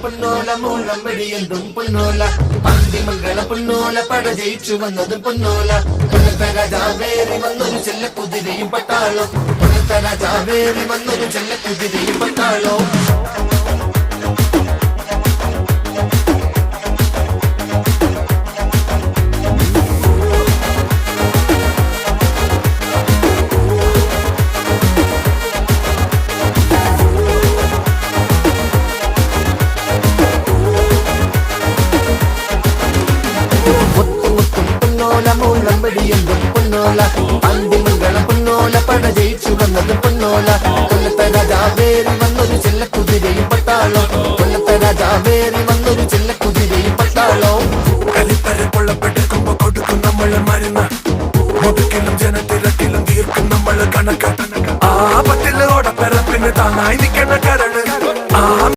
പൊന്നോല മൂളമ്പടിയെന്തും പൊന്നോല പന്തിമംഗള പൊന്നോല പട ജയിച്ചു വന്നതും പൊന്നോല പൊന്നത്ത രാജാവേറി വന്നൊരു ചെല്ല കുതിരയും പട്ടാളോ പൊന്നത്ത രാജാവേറി വന്നൊരു ചെല്ല കുതിരയും പട്ടാളോ മൂളമ്പടിയെന്തും പൊന്നോല പന്തിമംഗള പൊന്നോല പട ജയിച്ചു വന്നതും പൊന്നോല കൊല്ലത്ത രാജാവേറി വന്നൊരു ചെല്ല കുതിരയും പട്ടാളോ കൊല്ലത്ത രാജാവേറി വന്നൊരു ചെല്ല കുതിരയും പട്ടാളോ കളിപ്പര കൊള്ളപ്പെട്ടെടുക്കുമ്പോ കൊടുക്കും നമ്മള് മരുന്ന് മുതുക്കിലും ജനത്തിരക്കിലും തീർക്കും നമ്മള് കണക്ക് ആ പത്തില് ഓടപ്പെറപ്പിന് താങ്ങായി നിൽക്കണ കരണ് ആ